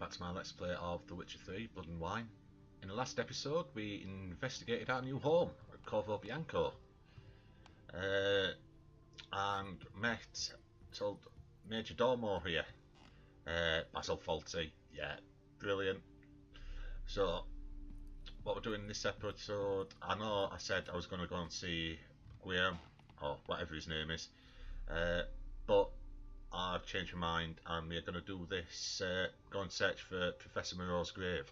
back to my Let's Play of The Witcher 3 Blood and Wine. In the last episode we investigated our new home at Corvo Bianco and told Major Domo here, Basil Faulty, yeah, brilliant. So what we're doing in this episode, I know I said I was going to go and see Guillaume, or whatever his name is, but I've changed my mind and we're going to do this, go and search for Professor Moreau's grave,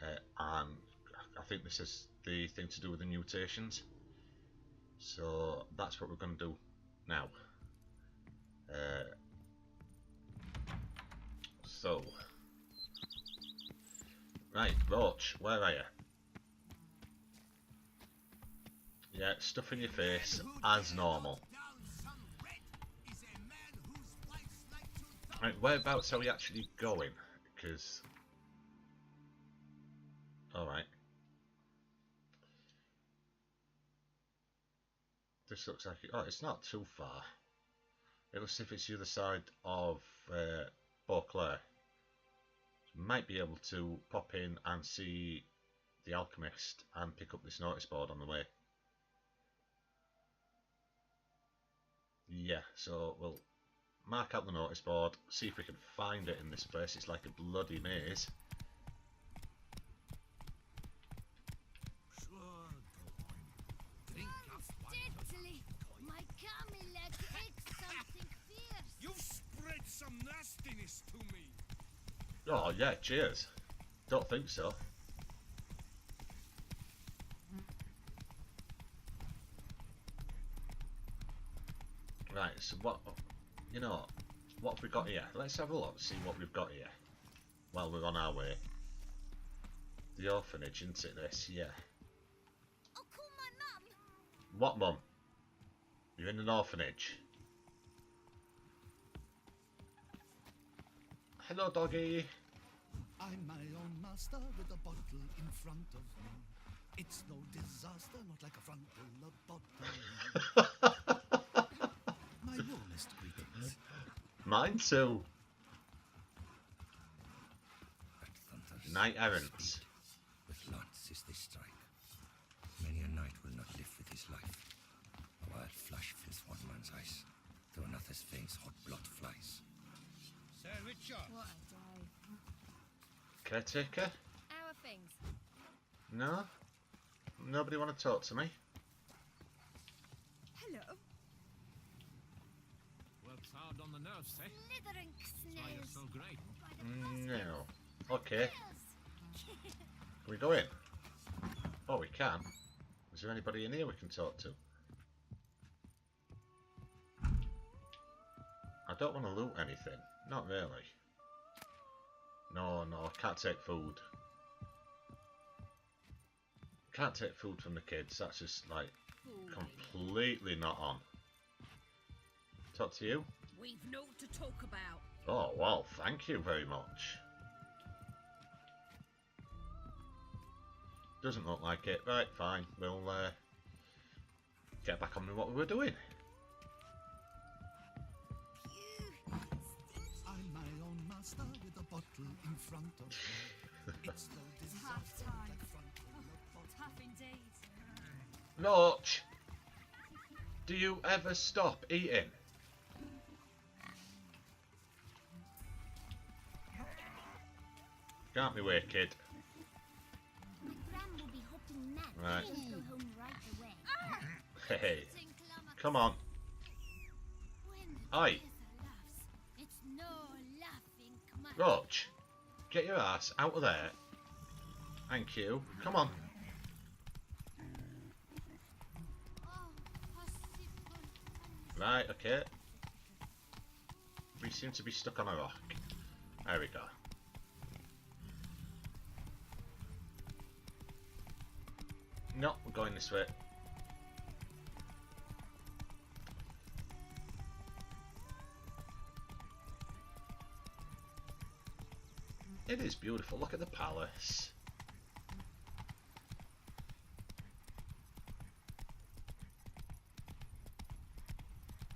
and I think this is the thing to do with the mutations, so that's what we're going to do now. So, right, Roach, where are you? Yeah, stuff in your face, as normal. Right, whereabouts are we actually going? Because... Alright. This looks like... Oh, it's not too far. It looks as if it's the other side of Beauclair. Might be able to pop in and see the alchemist and pick up this notice board on the way. Yeah, so we'll mark out the notice board, see if we can find it in this place. It's like a bloody maze. You've spread some nastiness to me. Oh yeah, cheers. Don't think so. Right, so what, you know, what have we got here? Let's have a look, see what we've got here while we're on our way. The orphanage, isn't it this? Yeah. I'll call my mum. What mum? You're in an orphanage. Hello doggy. I'm my own master with a bottle in front of me. It's no disaster, not like a frontal lobotomy. My warmest greetings. Mine too. Knight errants. With lances they strike. Many a knight will not live with his life. A wild flash fills one man's eyes. Through another's veins hot blood flies. Sir Richard. What a day. Caretaker? How are things? No? Nobody want to talk to me? Hello. Works hard on the nerves, eh? Slithering Why you're snails. so great. No. Okay. Can we go in? Oh, we can. Is there anybody in here we can talk to? I don't want to loot anything. Not really. No, I can't take food. Can't take food from the kids. That's just like completely not on. Talk to you? We've naught to talk about. Oh, well, thank you very much. Doesn't look like it. Right, fine. We'll get back on with what we were doing. I'm my own master with a bottle in front of me. It's no disaster, not like a frontal lobotomy. Tough indeed. Roach! Do you ever stop eating? Can't be wicked. Bram will be hopping mad. Right. He'll go home right away. Hey, come on. When Oi. Professor laughs, it's no laughing matter. Roach, get your ass out of there. Thank you. Come on. Oh, possible. Right, okay. We seem to be stuck on a rock. There we go. No, we're going this way. It is beautiful. Look at the palace.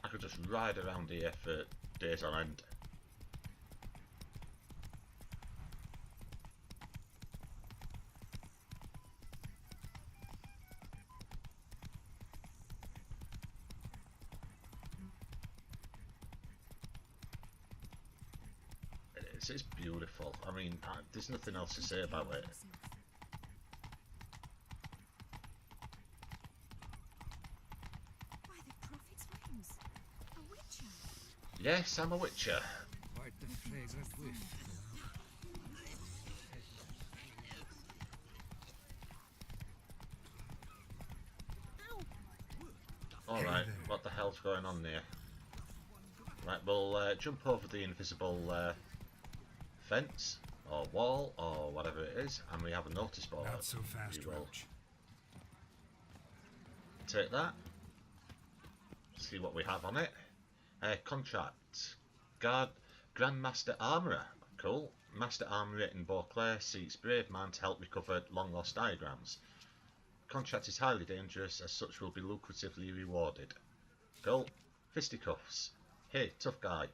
I could just ride around here for days on end. It's beautiful. I mean, there's nothing else to say about it. By the prophet's wings. A witcher. Yes, I'm a witcher. Quite the fragrant whiff. Alright, what the hell's going on there? Right, we'll jump over the invisible fence, or wall, or whatever it is, and we have a notice board. Not so fast, We will Roach. take that, see what we have on it. Contract. Grandmaster Armourer. Cool. Master Armourer in Beauclair seeks brave man to help recover long lost diagrams. Contract is highly dangerous, as such will be lucratively rewarded. Cool. Fisticuffs. Hey, tough guy.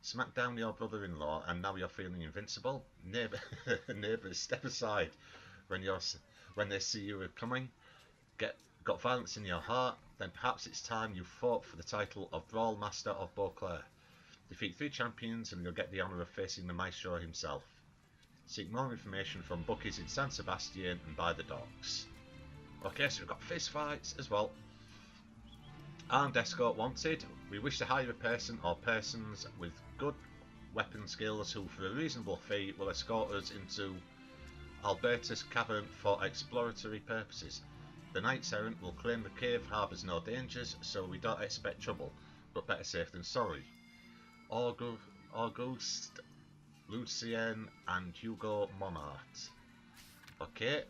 Smack down your brother-in-law and now you're feeling invincible? Neighbours, step aside when they see you are coming. Got violence in your heart? Then perhaps it's time you fought for the title of Brawl Master of Beauclair. Defeat 3 champions and you'll get the honour of facing the maestro himself. Seek more information from bookies in San Sebastian and by the docks. Okay, so we've got fist fights as well. Armed escort wanted. We wish to hire a person or persons with good weapon skills who for a reasonable fee will escort us into Alberta's cavern for exploratory purposes. The Knights Errant will claim the cave harbours no dangers, so we don't expect trouble, but better safe than sorry. Auguste, Lucien and Hugo Monart. Okay.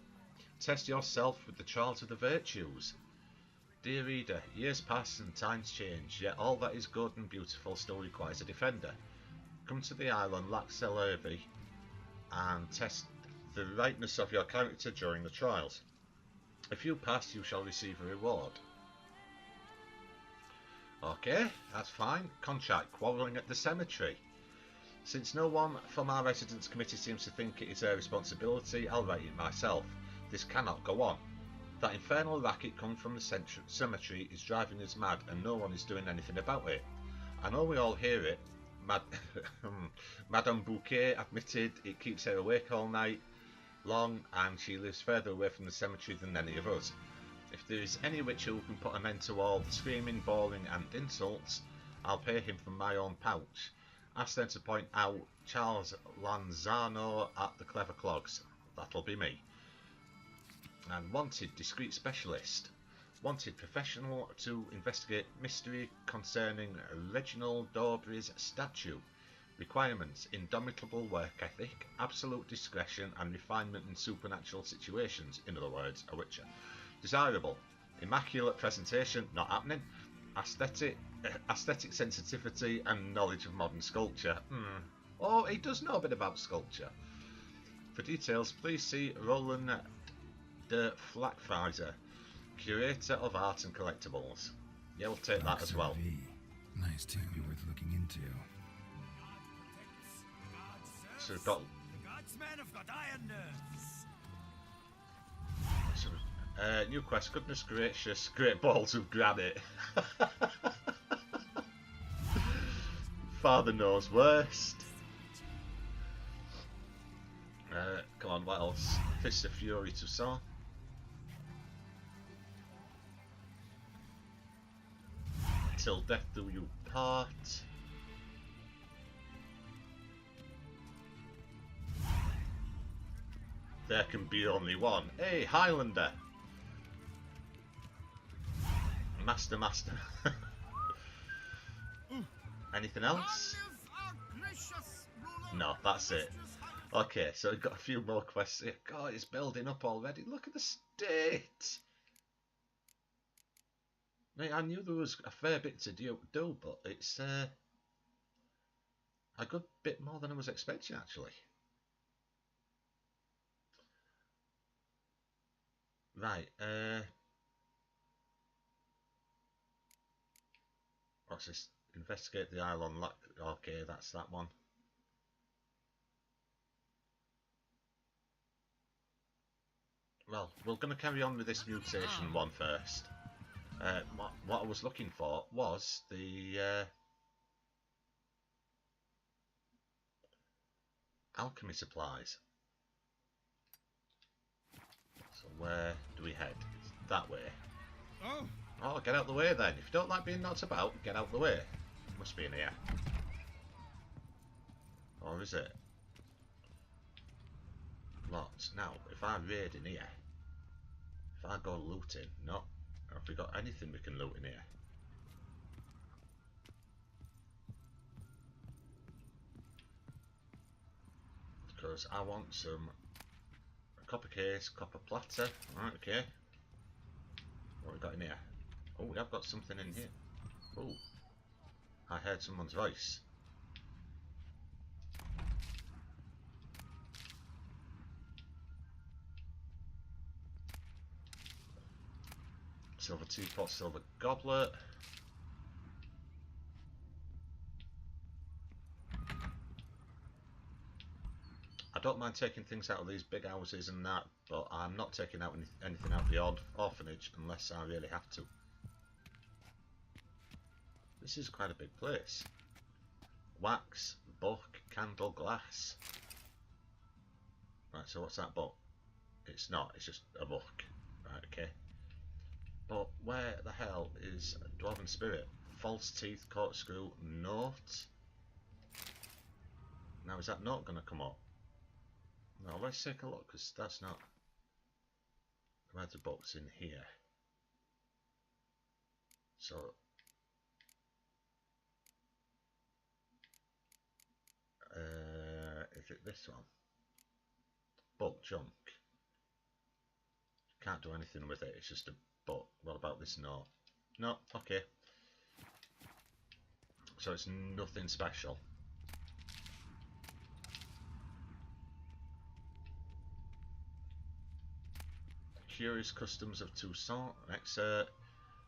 Test yourself with the trials of the virtues. Dear reader, years pass and times change, yet all that is good and beautiful still requires a defender. Come to the island Laxelurvy and test the rightness of your character during the trials. If you pass, you shall receive a reward. Okay, that's fine. Contract, quarrelling at the cemetery. Since no one from our residence committee seems to think it is their responsibility, I'll write it myself. This cannot go on. That infernal racket coming from the cemetery is driving us mad and no one is doing anything about it. I know we all hear it. Madame Beauclair admitted it keeps her awake all night long and she lives further away from the cemetery than any of us. If there is any witch who can put an end to all the screaming, bawling and insults, I'll pay him from my own pouch. Ask them to point out Charles Lanzano at the Clever Clogs. That'll be me. And wanted discreet specialist. Wanted professional to investigate mystery concerning Reginald Daubrey's statue. Requirements: indomitable work ethic, absolute discretion and refinement in supernatural situations, in other words, a witcher. Desirable: immaculate presentation, not happening. Aesthetic sensitivity and knowledge of modern sculpture. Oh, he does know a bit about sculpture. For details, please see Roland de Flackfriser, curator of art and collectibles. Yeah, we'll take that as well. Nice to be worth looking into. So we've got The godsmen have got iron nerves. new quest. Goodness gracious, great balls of granite. Father knows worst. Come on, what else? Fist of Fury to saw. Till death do you part. There can be only one. Hey, Highlander! Master. Anything else? No, that's it. Okay, so we've got a few more quests here. God, it's building up already. Look at the state! Mate, I knew there was a fair bit to do, but it's a good bit more than I was expecting, actually. Right, what's this? Investigate the island. Okay, that's that one. Well, we're going to carry on with this mutation one first. What I was looking for was the alchemy supplies. So where do we head? It's that way. Oh, Oh, get out the way then. If you don't like being knocked about, get out the way. Must be in here. Or is it? Lots. Now, if I raid in here, if I go looting, no. Have we got anything we can loot in here? Because I want some copper case, copper platter. Right, okay. What we got in here? Oh, we have got something in here. Oh, I heard someone's voice. Silver teapot, silver goblet. I don't mind taking things out of these big houses and that, but I'm not taking out anything out of the orphanage unless I really have to. This is quite a big place. Wax, book, candle, glass. Right, so what's that book? It's not, it's just a book. Right, okay. But where the hell is Dwarven Spirit? False teeth, corkscrew, note. Now is that note going to come up? No, let's take a look, because that's not... Where's the box in here? So... is it this one? Book junk. Can't do anything with it, it's just a book. What about this note? No, okay. So it's nothing special. Curious Customs of Toussaint, excerpt.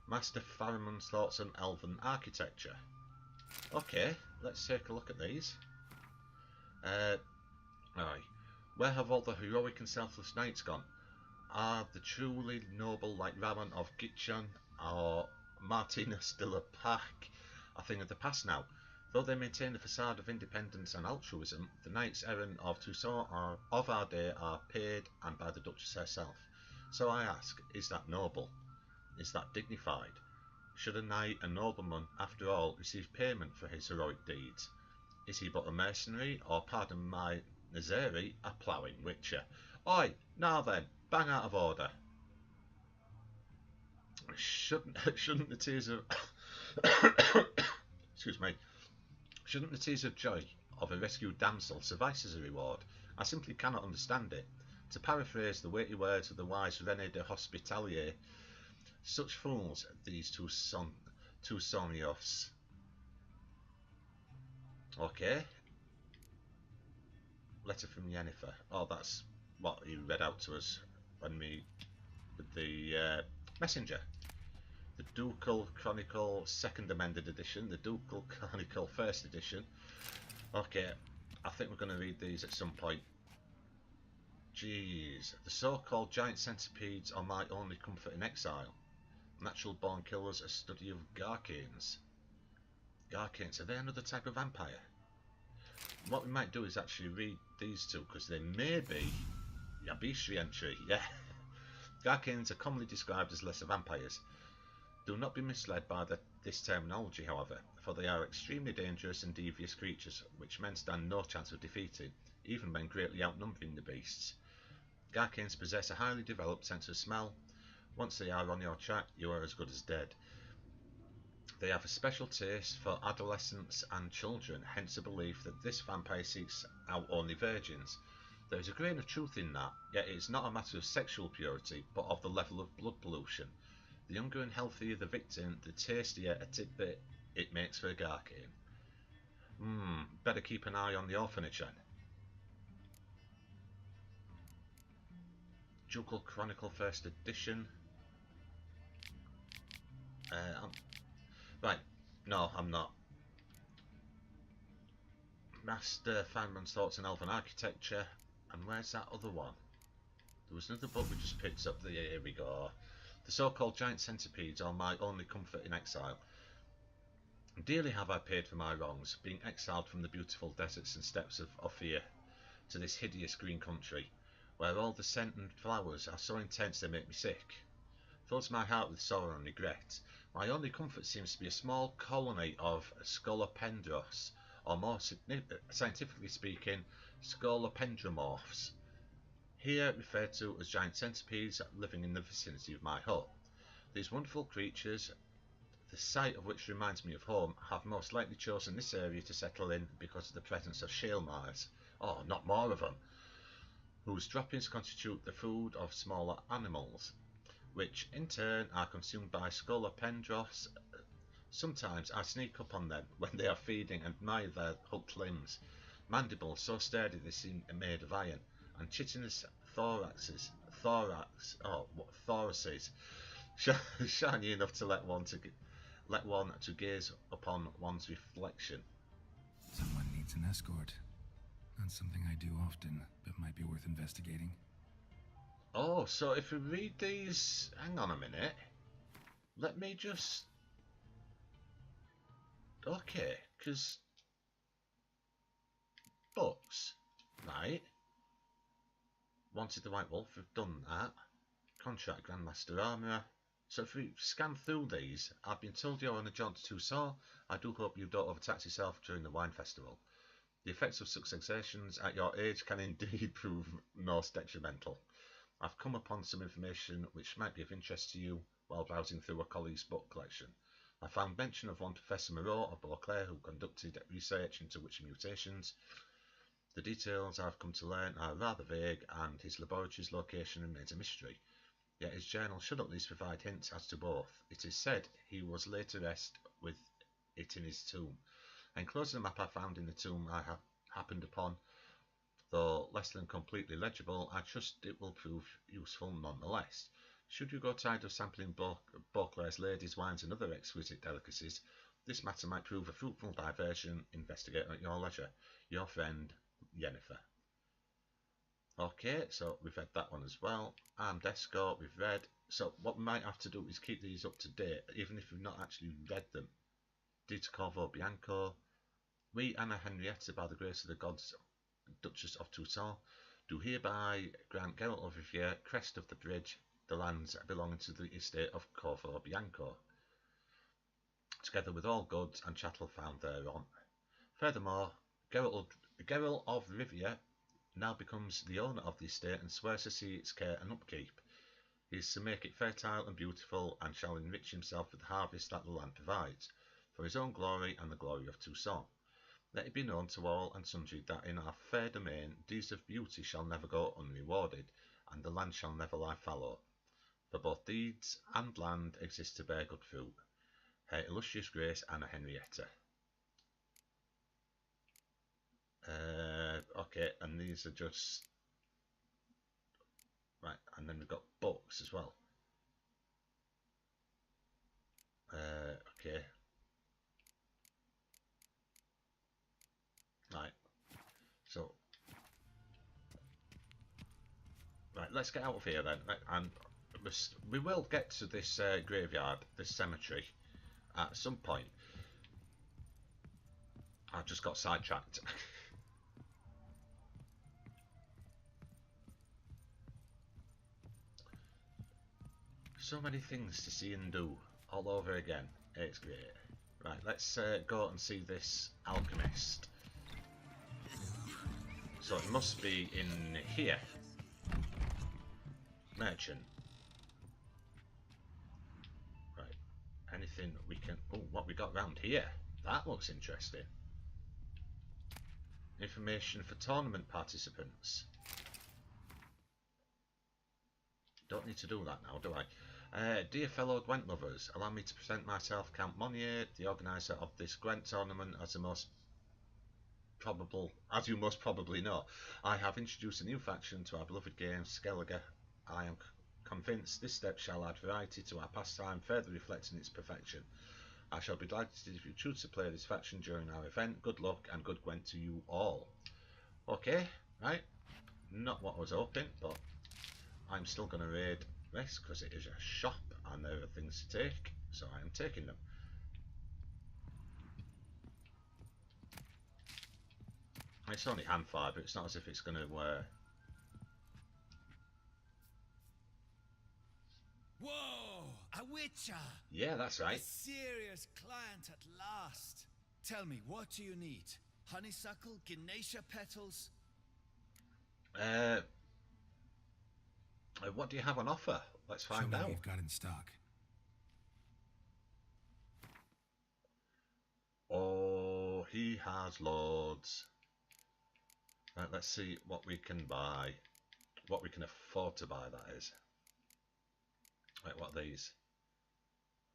Master Faramund's Thoughts on Elven Architecture. Okay, let's take a look at these. Right. Where have all the heroic and selfless knights gone? Are the truly noble like Raman of Gitchan or Martinus de la Parc a thing of the past now? Though they maintain a facade of independence and altruism, the knights errant of Toussaint of our day are paid, and by the Duchess herself. So I ask, is that noble? Is that dignified? Should a knight, a nobleman, after all, receive payment for his heroic deeds? Is he but a mercenary, or, pardon my Nazeri, a ploughing witcher? Oi, now then, bang out of order. Shouldn't the tears of excuse me, shouldn't the tears of joy of a rescued damsel suffice as a reward? I simply cannot understand it. To paraphrase the weighty words of the wise René de Hospitalier, such fools these Toussaintios. Okay. Letter from Yennefer. Oh, that's what he read out to us when we with the messenger. The Ducal Chronicle Second Amended Edition, the Ducal Chronicle First Edition. Okay, I think we're going to read these at some point. Jeez, the so-called giant centipedes are my only comfort in exile. Natural born killers, a study of Garcanes. Garcanes, are they another type of vampire? What we might do is actually read these two, because they may be a bestiary entry, yeah. Garcanes are commonly described as lesser vampires. Do not be misled by this terminology, however, for they are extremely dangerous and devious creatures, which men stand no chance of defeating, even when greatly outnumbering the beasts. Garcanes possess a highly developed sense of smell. Once they are on your track, you are as good as dead. They have a special taste for adolescents and children, hence the belief that this vampire seeks out only virgins. There is a grain of truth in that, yet it is not a matter of sexual purity, but of the level of blood pollution. The younger and healthier the victim, the tastier a tidbit it makes for a Garcane. Better keep an eye on the orphanage then. Ducal Chronicle First Edition. Right, no, I'm not. Master Faramund's Thoughts on Elven Architecture. And where's that other one? There was another book we just picked up. Here we go. The so-called giant centipedes are my only comfort in exile. Dearly have I paid for my wrongs, being exiled from the beautiful deserts and steppes of Ophir to this hideous green country, where all the scent and flowers are so intense they make me sick. Fills my heart with sorrow and regret. My only comfort seems to be a small colony of scolopendros, or more scientifically speaking, scolopendromorphs, here referred to as giant centipedes living in the vicinity of my hut. These wonderful creatures, the sight of which reminds me of home, have most likely chosen this area to settle in because of the presence of shale mires, oh, not more of them, whose droppings constitute the food of smaller animals, which in turn are consumed by scolopendros. Sometimes I sneak up on them when they are feeding and admire their hooked limbs, mandibles so sturdy they seem made of iron, and chitinous thoraces, shiny enough to let one to gaze upon one's reflection. Someone needs an escort. Not something I do often, but might be worth investigating. Oh, so if we read these, hang on a minute. Let me just. Okay, because books, right? Wanted the White Wolf, we've done that. Contract Grandmaster Armourer. So if we scan through these, I've been told you're on a jaunt to Tucson. I do hope you don't overtax yourself during the wine festival. The effects of such sensations at your age can indeed prove most detrimental. I've come upon some information which might be of interest to you while browsing through a colleague's book collection. I found mention of one Professor Moreau of Beauclair who conducted research into witch mutations. The details I've come to learn are rather vague, and his laboratory's location remains a mystery. Yet his journal should at least provide hints as to both. It is said he was laid to rest with it in his tomb. Enclosing the map I found in the tomb I have happened upon, though less than completely legible, I trust it will prove useful nonetheless. Should you grow tired of sampling Beauclair's ladies' wines and other exquisite delicacies, this matter might prove a fruitful diversion. Investigate at your leisure. Your friend, Yennefer. Okay, so we've read that one as well. Armed Escort, we've read. So what we might have to do is keep these up to date, even if we've not actually read them. Dita Corvo Bianco. We, Anna Henrietta, by the grace of the gods, Duchess of Tucson, do hereby grant Geralt of Rivia, crest of the bridge, the lands belonging to the estate of Corvo Bianco, together with all goods and chattel found thereon. Furthermore, Geralt of Rivia now becomes the owner of the estate and swears to see its care and upkeep. He is to make it fertile and beautiful, and shall enrich himself with the harvest that the land provides, for his own glory and the glory of Tucson. Let it be known to all and sundry that in our fair domain deeds of beauty shall never go unrewarded, and the land shall never lie fallow. For both deeds and land exist to bear good fruit. Her illustrious grace, Anna Henrietta. Okay, and these are just right, and then we've got books as well. Okay. Right. So right, let's get out of here then, and we will get to this graveyard, this cemetery, at some point. I just got sidetracked. So many things to see and do all over again. It's great. Right, let's go and see this alchemist. So it must be in here. Merchant. Right. Anything we can... Oh, what we got round here? That looks interesting. Information for tournament participants. Don't need to do that now, do I? Dear fellow Gwent lovers, allow me to present myself, Count Monnier, the organiser of this Gwent tournament. As you most probably know, I have introduced a new faction to our beloved game, Skellige. I am convinced this step shall add variety to our pastime, further reflecting its perfection. I shall be delighted if you choose to play this faction during our event. Good luck and good Gwent to you all. Okay, right. Not what I was hoping, but I'm still going to raid this because it is a shop and there are things to take, so I am taking them. It's only hand fire, but it's not as if it's going to... Whoa! A witcher! Yeah, that's A right. serious client at last. Tell me, what do you need? Honeysuckle, Ganesha petals? What do you have on offer? Let's Show find me out. what you've got in stock. Oh, he has loads. Right, let's see what we can buy. What we can afford to buy, that is. Right, what are these?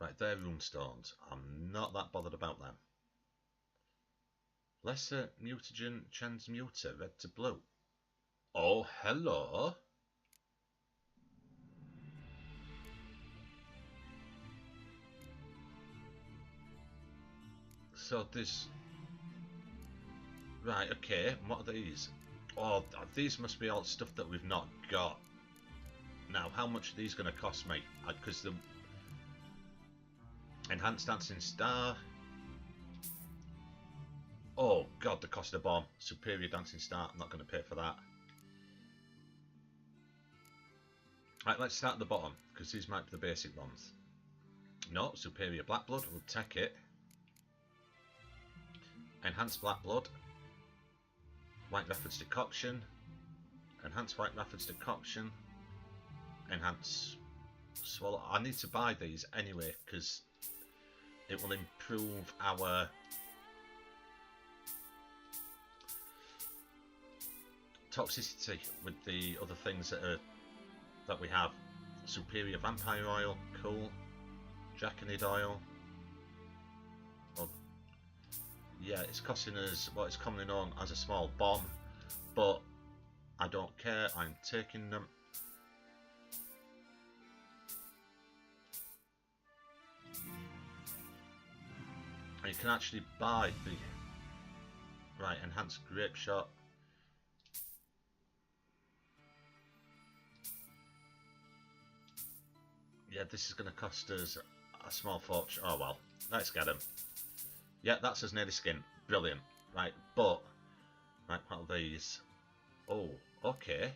Right, they're runestones. I'm not that bothered about them. Lesser mutagen transmuter, red to blue. Oh, hello. So this... Right, okay, what are these? Oh, these must be all stuff that we've not got. Now, how much are these going to cost me? Because the... Enhanced Dancing Star... Oh, God, the cost of bomb. Superior Dancing Star, I'm not going to pay for that. Right, let's start at the bottom, because these might be the basic ones. No, Superior Black Blood, we'll take it. Enhanced Black Blood. White Rafford's Decoction. Enhanced White Rafford's Decoction. Enhanced Swallow. I need to buy these anyway, because it will improve our... toxicity with the other things that we have. Superior Vampire Oil, cool. Draconid Oil. Well, yeah, it's costing us what is commonly known as a small bomb, but I don't care, I'm taking them. And you can actually buy the... Right, Enhanced Grape Shot. Yeah, this is going to cost us a small fortune. Oh well, let's get him. Yeah, that's his nearly skin. Brilliant. Right, but... Right, what are these? Oh, okay.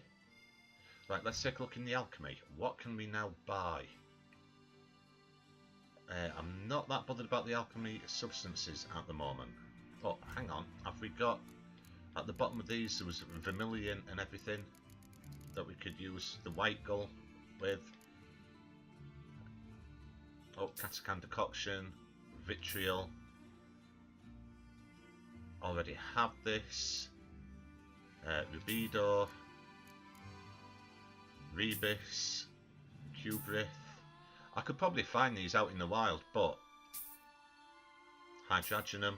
Right, let's take a look in the alchemy. What can we now buy? I'm not that bothered about the alchemy substances at the moment. Oh, hang on. Have we got... At the bottom of these, there was vermilion and everything that we could use the white gull with. Oh, Katakan Decoction, Vitriol. Already have this. Rubido, Rebis, Cubrith. I could probably find these out in the wild, but Hydrogenum.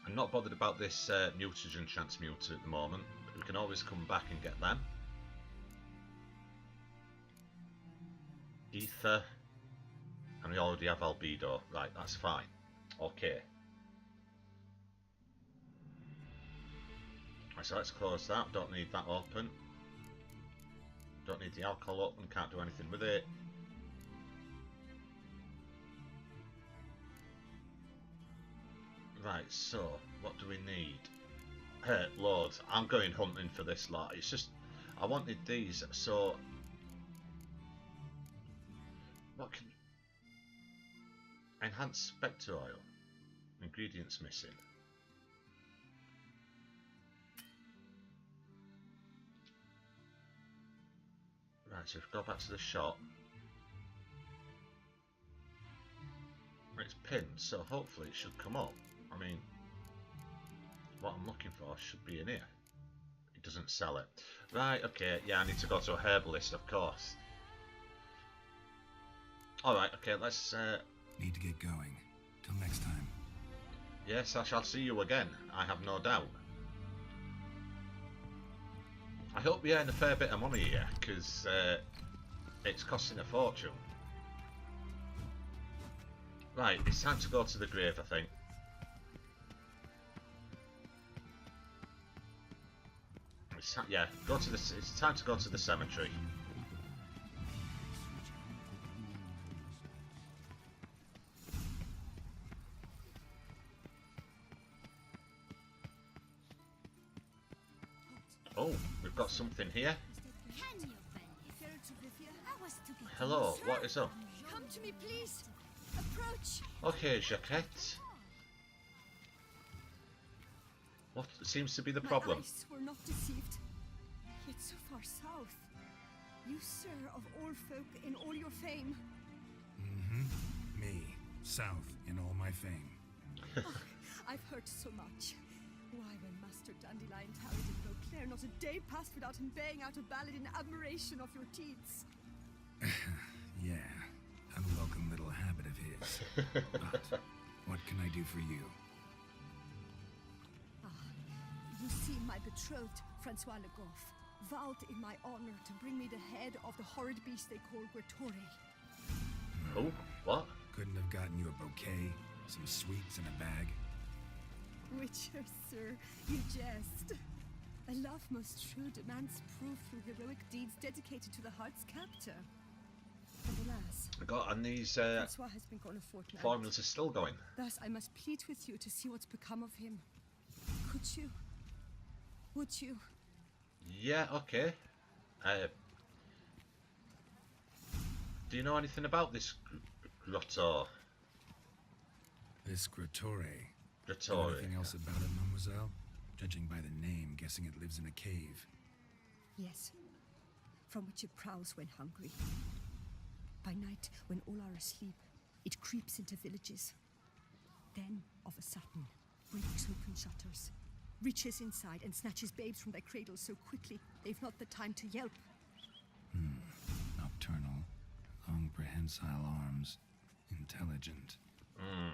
I'm not bothered about this mutagen transmuter at the moment. We can always come back and get them. Ether. And we already have Albedo. Right, that's fine. Okay. Right, so let's close that. Don't need that open. Don't need the alcohol open. Can't do anything with it. Right, so what do we need? Loads. I'm going hunting for this lot. It's just I wanted these, so what can... Enhanced Spectre Oil. Ingredients missing. Right, so if we go back to the shop. It's pinned, so hopefully it should come up. I mean, what I'm looking for should be in here. It doesn't sell it. Right, okay, yeah, I need to go to a herbalist, of course. Alright, okay, let's... Need to get going. Till next time. Yes, I shall see you again, I have no doubt. I hope we earn a fair bit of money here, because it's costing a fortune. Right, it's time to go to the grave, I think. Yeah, go to the. It's time to go to the cemetery. got something here. Can you believe? I was to be Hello, what is up? Come to me, please. Approach. Okay, Jaquette. What seems to be the problem? My eyes were not deceived. Yet so far south. You, sir, of all folk in all your fame. Me, south in all my fame. I've heard so much. Why, when Master Dandelion tarried in Beauclair, not a day passed without him baying out a ballad in admiration of your deeds. Yeah, unwelcome little habit of his. But what can I do for you? You see, my betrothed, Francois Le Goff, vowed in my honor to bring me the head of the horrid beast they call Gretore. Oh, what? Couldn't have gotten you a bouquet, some sweets in a bag? Witcher, sir, you jest. A love most true demands proof through heroic deeds dedicated to the heart's captor. And alas, And these Francois has been gone a fortnight. formulas are still going. Thus, I must plead with you to see what's become of him. Could you? Would you? Yeah, okay. Do you know anything about this grotto? This Gretore. Gretore. Anything else about it, mademoiselle? Judging by the name, guessing it lives in a cave. Yes. From which it prowls when hungry. By night, when all are asleep, it creeps into villages. Then, of a sudden, breaks open shutters, reaches inside and snatches babes from their cradles so quickly they've not the time to yelp. Nocturnal, long prehensile arms, intelligent.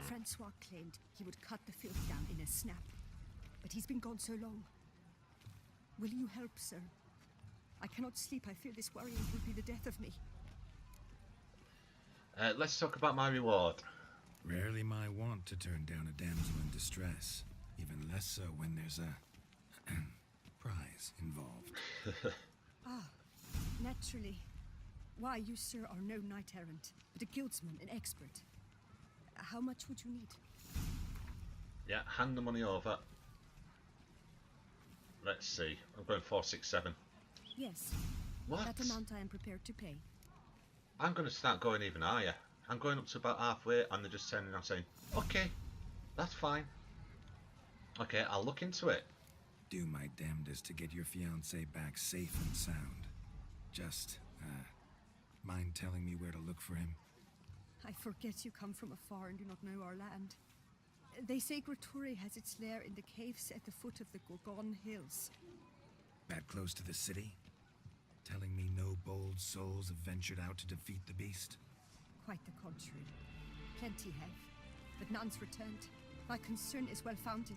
Francois claimed he would cut the filth down in a snap, but he's been gone so long. Will you help, sir? I cannot sleep. I fear this worrying will be the death of me. Let's talk about my reward. Rarely my wont to turn down a damsel in distress, even less so when there's a prize involved. Naturally. Why, you, sir, are no knight-errant, but a guildsman, an expert. How much would you need? Yeah, hand the money over. Let's see. I'm going 467. Yes, What? that amount I am prepared to pay. I'm going to start going even higher. I'm going up to about halfway and they're just turning around saying, okay, that's fine. Okay, I'll look into it. Do my damnedest to get your fiancé back safe and sound. Just, mind telling me where to look for him? I forget you come from afar and do not know our land. They say Gretore has its lair in the caves at the foot of the Gorgon Hills. That close to the city? Telling me no bold souls have ventured out to defeat the beast? Quite the contrary. Plenty have, but none's returned. My concern is well founded.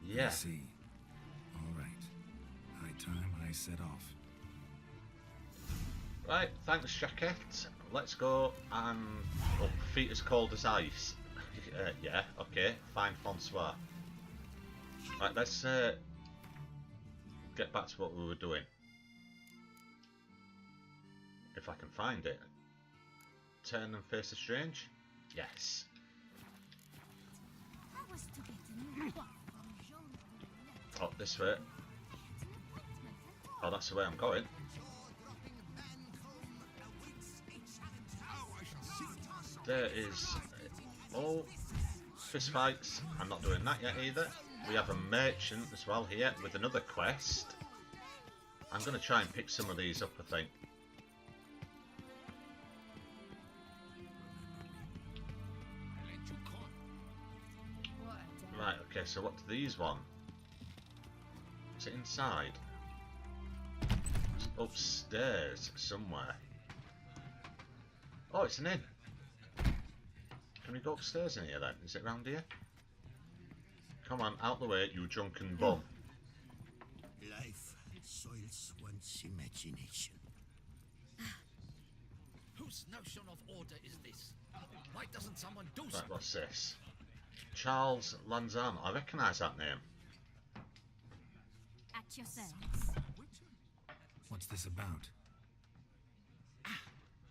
Yeah. I see. All right. High time I set off. Right, thanks, Jaquette. Let's go and... Oh, feet as cold as ice. Yeah, okay. Fine, Francois. Right, let's get back to what we were doing. If I can find it. Turn and face the strange? Yes. I was to get a new buff from Jean. Oh, this way. Oh, that's the way I'm going. There is... Oh, fist fights. I'm not doing that yet either. We have a merchant as well here with another quest. I'm going to try and pick some of these up, I think. Right, okay, so what do these want? Is it inside? It's upstairs somewhere. Oh, it's an inn. Can we go upstairs in here then? Is it round here? Come on, out the way, you drunken bum. Life soils one's imagination. Whose notion of order is this? Why doesn't someone do Right, something? what's this? Charles Lanzano. I recognise that name. At your service. What's this about?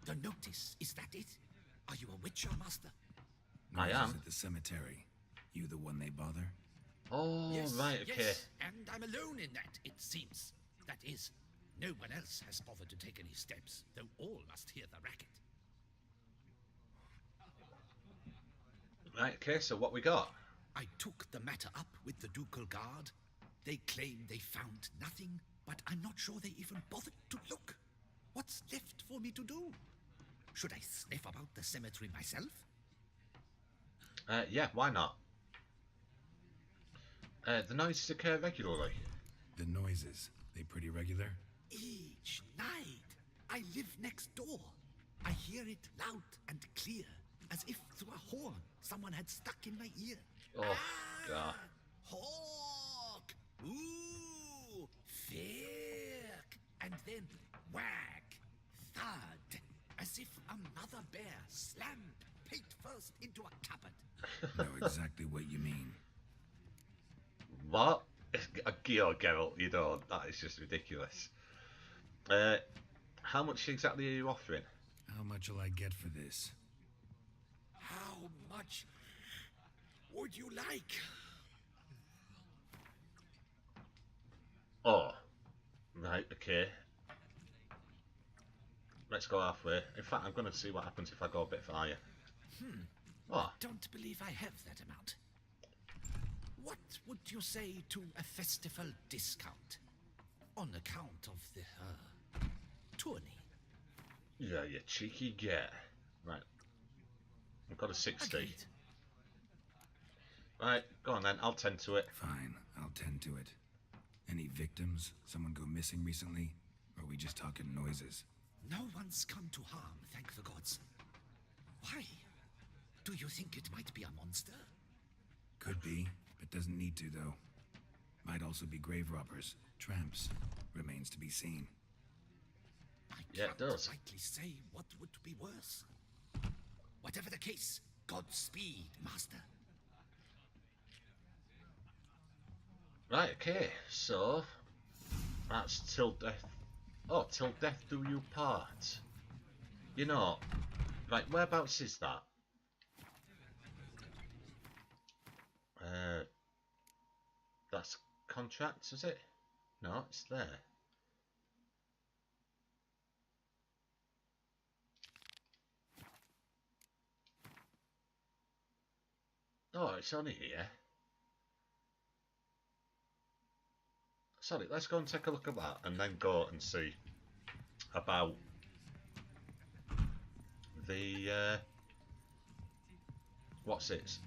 The notice, is that it? Are you a witcher, master? I am. Noises at the cemetery. You the one they bother? Oh, Yes, right, okay. yes, and I'm alone in that, it seems. That is, No one else has bothered to take any steps, though all must hear the racket. Right, okay, so what we got? I took the matter up with the ducal guard. They claim they found nothing, but I'm not sure they even bothered to look. What's left for me to do? Should I sniff about the cemetery myself? Yeah, why not? The noises occur regularly. The noises, they pretty regular? Each night. I live next door. I hear it loud and clear, as if through a horn someone had stuck in my ear. Oh, God. Hawk! Ooh! Firk! And then whack! Thud! As if another bear slammed pate first into a cupboard. Know exactly what you mean. What? Geralt, you don't. That is just ridiculous. How much exactly are you offering? How much will I get for this? How much would you like? Oh. Right, okay. Let's go halfway. In fact, I'm going to see what happens if I go a bit higher. Oh. Don't believe I have that amount. What would you say to a festival discount? On account of the tourney. Yeah, you cheeky get. Right. I've got a 60. Agreed. Right, go on then. I'll tend to it. Fine, I'll tend to it. Any victims? Someone go missing recently? Or are we just talking noises? No one's come to harm, thank the gods. Why? Do you think it might be a monster? Could be, but doesn't need to, though. Might also be grave robbers, tramps. Remains to be seen. I Yeah, it can't does. rightly say what would be worse. Whatever the case, Godspeed, Master. Right, okay. So, that's till death. Oh, till death do you part. You know, right, whereabouts is that? That's contracts, is it? No, it's there. Oh, it's on here. Sorry, let's go and take a look at that and then go and see about the what's it?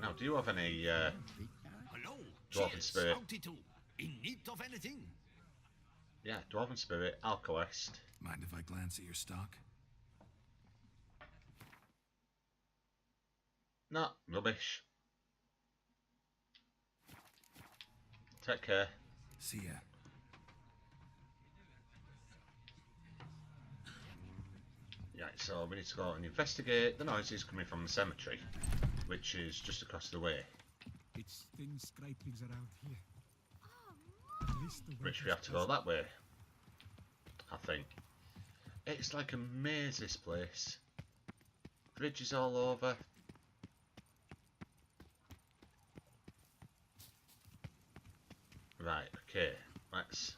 Now, do you have any Hello, Dwarven cheers, spirit. Bounty two. In need of anything? yeah, Dwarven Spirit, Alcoest? Mind if I glance at your stock? No, rubbish. Take care. See ya. Yeah, so we need to go and investigate the noises coming from the cemetery, which is just across the way. It's thin scrapings around here. Oh, At least the Which we weather's have to go that way, I think. It's like a maze, this place. Bridges all over. Right, okay, let's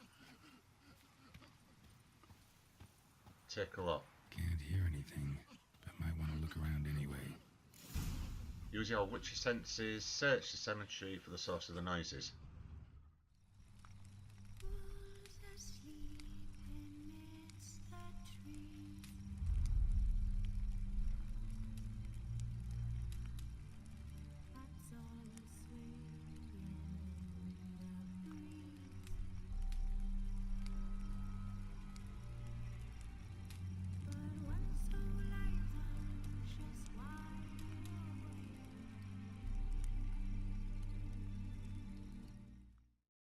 take a look. Can't hear anything, but might want to look around anyway. Use your witchy senses, search the cemetery for the source of the noises.